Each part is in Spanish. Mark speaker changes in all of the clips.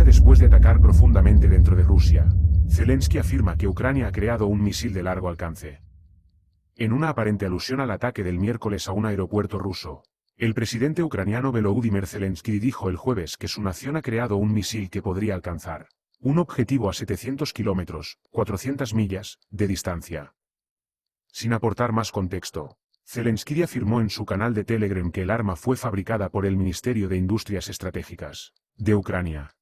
Speaker 1: día después de atacar profundamente dentro de Rusia, Zelensky afirma que Ucrania ha creado un misil de largo alcance. En una aparente alusión al ataque del miércoles a un aeropuerto ruso, el presidente ucraniano Volodymyr Zelensky dijo el jueves que su nación ha creado un misil que podría alcanzar un objetivo a 700 kilómetros, 400 millas, de distancia. Sin aportar más contexto, Zelensky afirmó en su canal de Telegram que el arma fue fabricada por el Ministerio de Industrias Estratégicas de Ucrania.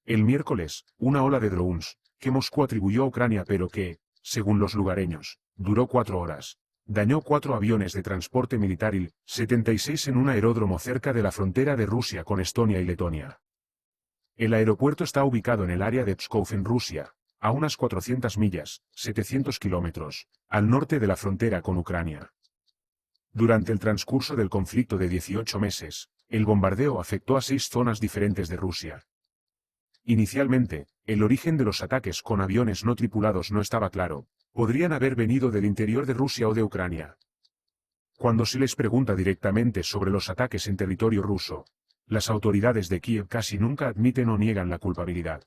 Speaker 1: El miércoles, una ola de drones, que Moscú atribuyó a Ucrania pero que, según los lugareños, duró 4 horas, dañó 4 aviones de transporte militar Il-76 en un aeródromo cerca de la frontera de Rusia con Estonia y Letonia. El aeropuerto está ubicado en el área de Pskov en Rusia, a unas 400 millas, 700 kilómetros, al norte de la frontera con Ucrania. Durante el transcurso del conflicto de 18 meses, el bombardeo afectó a 6 zonas diferentes de Rusia. Inicialmente, el origen de los ataques con aviones no tripulados no estaba claro, podrían haber venido del interior de Rusia o de Ucrania. Cuando se les pregunta directamente sobre los ataques en territorio ruso, las autoridades de Kiev casi nunca admiten o niegan la culpabilidad.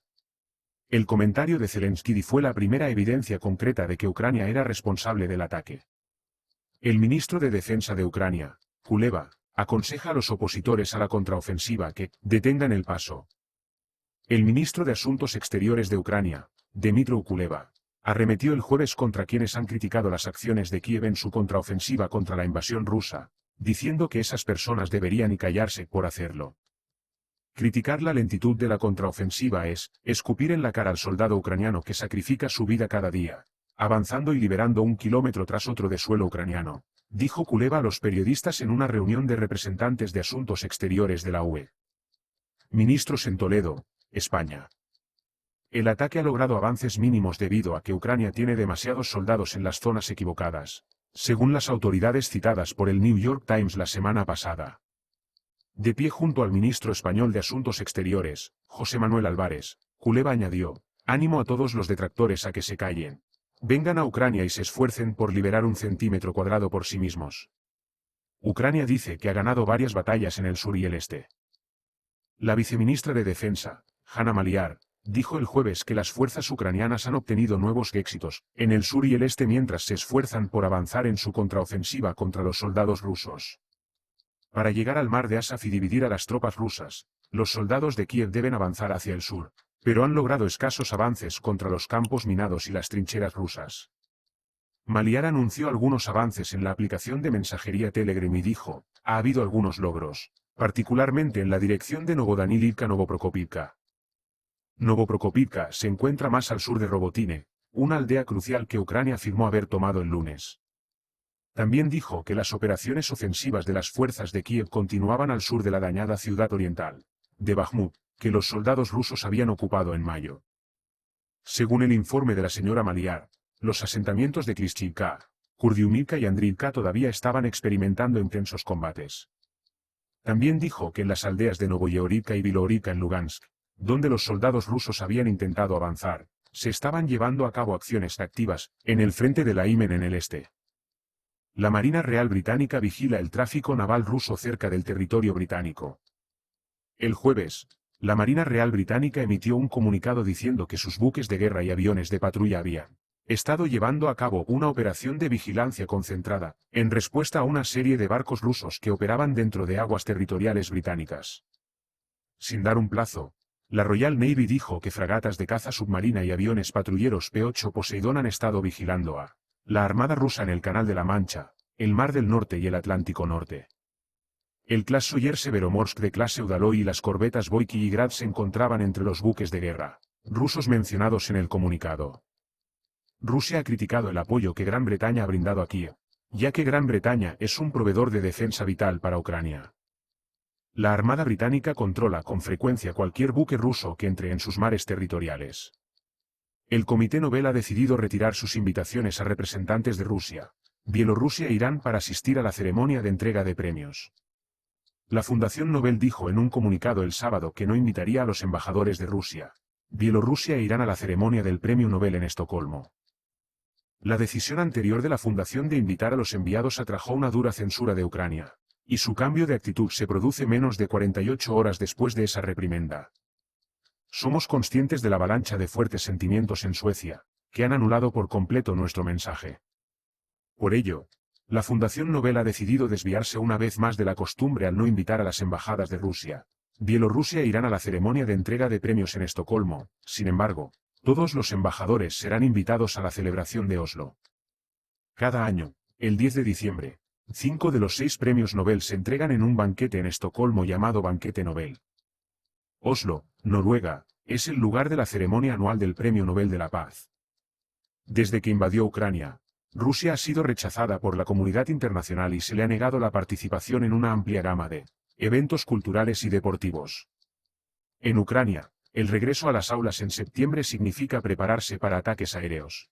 Speaker 1: El comentario de Zelensky fue la primera evidencia concreta de que Ucrania era responsable del ataque. El ministro de Defensa de Ucrania, Kuleba, aconseja a los opositores a la contraofensiva que detengan el paso. El ministro de Asuntos Exteriores de Ucrania, Dmytro Kuleba, arremetió el jueves contra quienes han criticado las acciones de Kiev en su contraofensiva contra la invasión rusa, diciendo que esas personas deberían callarse por hacerlo. Criticar la lentitud de la contraofensiva es escupir en la cara al soldado ucraniano que sacrifica su vida cada día, avanzando y liberando un kilómetro tras otro de suelo ucraniano, dijo Kuleba a los periodistas en una reunión de representantes de Asuntos Exteriores de la UE. Ministros en Toledo, España. El ataque ha logrado avances mínimos debido a que Ucrania tiene demasiados soldados en las zonas equivocadas, según las autoridades citadas por el New York Times la semana pasada. De pie junto al ministro español de Asuntos Exteriores, José Manuel Álvarez, Kuleba añadió: ánimo a todos los detractores a que se callen. Vengan a Ucrania y se esfuercen por liberar un centímetro cuadrado por sí mismos. Ucrania dice que ha ganado varias batallas en el sur y el este. La viceministra de Defensa, Hanna Maliar, dijo el jueves que las fuerzas ucranianas han obtenido nuevos éxitos en el sur y el este mientras se esfuerzan por avanzar en su contraofensiva contra los soldados rusos. Para llegar al mar de Azov y dividir a las tropas rusas, los soldados de Kiev deben avanzar hacia el sur, pero han logrado escasos avances contra los campos minados y las trincheras rusas. Maliar anunció algunos avances en la aplicación de mensajería Telegram y dijo: ha habido algunos logros, particularmente en la dirección de Novodanilivka-Novoprokopivka. Novoprokopivka se encuentra más al sur de Robotine, una aldea crucial que Ucrania afirmó haber tomado el lunes. También dijo que las operaciones ofensivas de las fuerzas de Kiev continuaban al sur de la dañada ciudad oriental de Bakhmut, que los soldados rusos habían ocupado en mayo. Según el informe de la señora Maliar, los asentamientos de Klishchivka, Kurdiumivka y Andriivka todavía estaban experimentando intensos combates. También dijo que en las aldeas de Novoyeorivka y Biloorivka en Lugansk, donde los soldados rusos habían intentado avanzar, se estaban llevando a cabo acciones activas en el frente de la Imen en el este. La Marina Real Británica vigila el tráfico naval ruso cerca del territorio británico. El jueves, la Marina Real Británica emitió un comunicado diciendo que sus buques de guerra y aviones de patrulla habían estado llevando a cabo una operación de vigilancia concentrada, en respuesta a una serie de barcos rusos que operaban dentro de aguas territoriales británicas. Sin dar un plazo, la Royal Navy dijo que fragatas de caza submarina y aviones patrulleros P-8 Poseidón han estado vigilando a la Armada rusa en el Canal de la Mancha, el Mar del Norte y el Atlántico Norte. El Klasoyer Severomorsk de clase Udaloy y las corbetas Boyki y Grad se encontraban entre los buques de guerra rusos mencionados en el comunicado. Rusia ha criticado el apoyo que Gran Bretaña ha brindado a Kiev, ya que Gran Bretaña es un proveedor de defensa vital para Ucrania. La Armada británica controla con frecuencia cualquier buque ruso que entre en sus mares territoriales. El Comité Nobel ha decidido retirar sus invitaciones a representantes de Rusia, Bielorrusia e Irán para asistir a la ceremonia de entrega de premios. La Fundación Nobel dijo en un comunicado el sábado que no invitaría a los embajadores de Rusia, Bielorrusia e Irán a la ceremonia del Premio Nobel en Estocolmo. La decisión anterior de la Fundación de invitar a los enviados atrajo una dura censura de Ucrania, y su cambio de actitud se produce menos de 48 horas después de esa reprimenda. Somos conscientes de la avalancha de fuertes sentimientos en Suecia, que han anulado por completo nuestro mensaje. Por ello, la Fundación Nobel ha decidido desviarse una vez más de la costumbre al no invitar a las embajadas de Rusia, Bielorrusia e Irán a la ceremonia de entrega de premios en Estocolmo. Sin embargo, todos los embajadores serán invitados a la celebración de Oslo. Cada año, el 10 de diciembre, 5 de los 6 premios Nobel se entregan en un banquete en Estocolmo llamado Banquete Nobel. Oslo, Noruega, es el lugar de la ceremonia anual del Premio Nobel de la Paz. Desde que invadió Ucrania, Rusia ha sido rechazada por la comunidad internacional y se le ha negado la participación en una amplia gama de eventos culturales y deportivos. En Ucrania, el regreso a las aulas en septiembre significa prepararse para ataques aéreos.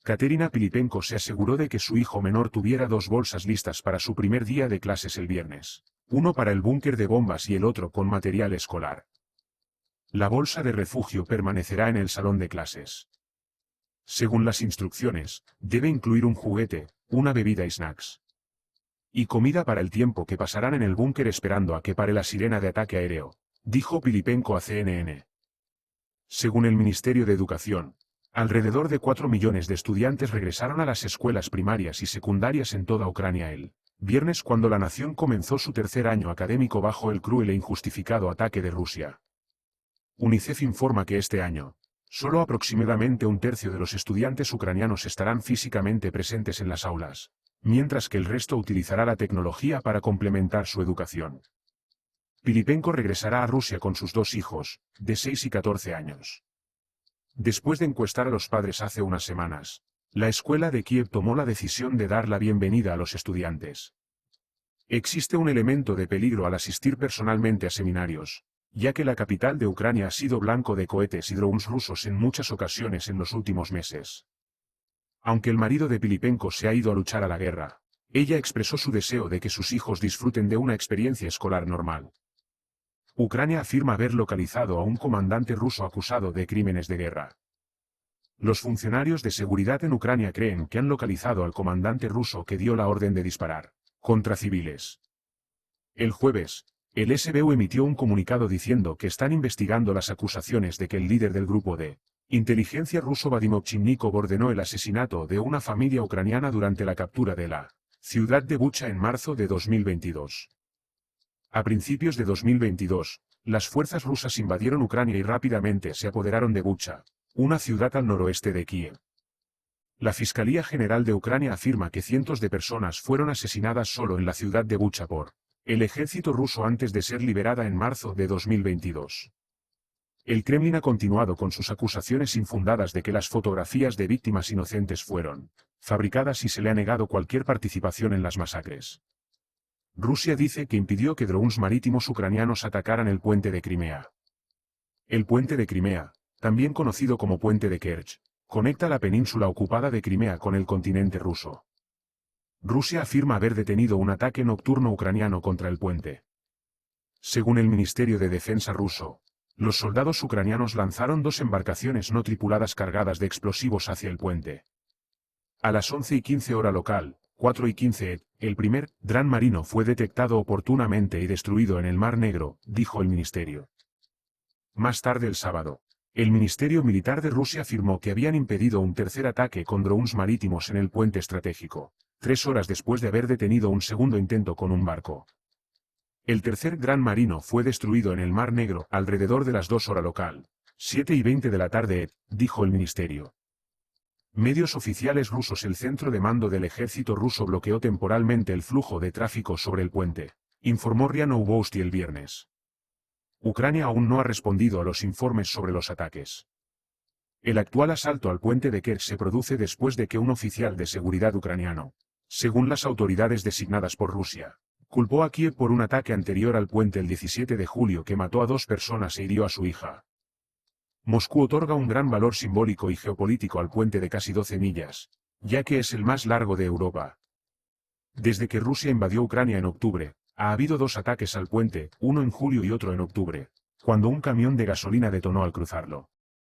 Speaker 1: Katerina Pilipenko se aseguró de que su hijo menor tuviera 2 bolsas listas para su primer día de clases el viernes, uno para el búnker de bombas y el otro con material escolar. La bolsa de refugio permanecerá en el salón de clases. Según las instrucciones, debe incluir un juguete, una bebida y snacks. Y comida para el tiempo que pasarán en el búnker esperando a que pare la sirena de ataque aéreo, dijo Pilipenko a CNN. Según el Ministerio de Educación, alrededor de 4 millones de estudiantes regresaron a las escuelas primarias y secundarias en toda Ucrania el viernes cuando la nación comenzó su tercer año académico bajo el cruel e injustificado ataque de Rusia. UNICEF informa que este año, solo aproximadamente un tercio de los estudiantes ucranianos estarán físicamente presentes en las aulas, mientras que el resto utilizará la tecnología para complementar su educación. Pilipenko regresará a Rusia con sus 2 hijos, de 6 y 14 años. Después de encuestar a los padres hace unas semanas, la escuela de Kiev tomó la decisión de dar la bienvenida a los estudiantes. Existe un elemento de peligro al asistir personalmente a seminarios, ya que la capital de Ucrania ha sido blanco de cohetes y drones rusos en muchas ocasiones en los últimos meses. Aunque el marido de Pilipenko se ha ido a luchar a la guerra, ella expresó su deseo de que sus hijos disfruten de una experiencia escolar normal. Ucrania afirma haber localizado a un comandante ruso acusado de crímenes de guerra. Los funcionarios de seguridad en Ucrania creen que han localizado al comandante ruso que dio la orden de disparar contra civiles. El jueves, el SBU emitió un comunicado diciendo que están investigando las acusaciones de que el líder del grupo de inteligencia ruso Vadim Ovchinnikov ordenó el asesinato de una familia ucraniana durante la captura de la ciudad de Bucha en marzo de 2022. A principios de 2022, las fuerzas rusas invadieron Ucrania y rápidamente se apoderaron de Bucha, una ciudad al noroeste de Kiev. La Fiscalía General de Ucrania afirma que cientos de personas fueron asesinadas solo en la ciudad de Bucha por el ejército ruso antes de ser liberada en marzo de 2022. El Kremlin ha continuado con sus acusaciones infundadas de que las fotografías de víctimas inocentes fueron fabricadas y se le ha negado cualquier participación en las masacres. Rusia dice que impidió que drones marítimos ucranianos atacaran el puente de Crimea. El puente de Crimea, también conocido como puente de Kerch, conecta la península ocupada de Crimea con el continente ruso. Rusia afirma haber detenido un ataque nocturno ucraniano contra el puente. Según el Ministerio de Defensa ruso, los soldados ucranianos lanzaron 2 embarcaciones no tripuladas cargadas de explosivos hacia el puente. A las 11:15 hora local, 4:15 el primer dron marino fue detectado oportunamente y destruido en el Mar Negro, dijo el ministerio. Más tarde el sábado, el Ministerio Militar de Rusia afirmó que habían impedido un tercer ataque con drones marítimos en el puente estratégico, 3 horas después de haber detenido un segundo intento con un barco. El tercer dron marino fue destruido en el Mar Negro alrededor de las 2 horas local, 7:20 de la tarde, dijo el ministerio. Medios oficiales rusos. El centro de mando del ejército ruso bloqueó temporalmente el flujo de tráfico sobre el puente, informó RIA Novosti el viernes. Ucrania aún no ha respondido a los informes sobre los ataques. El actual asalto al puente de Kerch se produce después de que un oficial de seguridad ucraniano, según las autoridades designadas por Rusia, culpó a Kiev por un ataque anterior al puente el 17 de julio que mató a 2 personas e hirió a su hija. Moscú otorga un gran valor simbólico y geopolítico al puente de casi 12 millas, ya que es el más largo de Europa. Desde que Rusia invadió Ucrania en octubre, ha habido 2 ataques al puente, uno en julio y otro en octubre, cuando un camión de gasolina detonó al cruzarlo.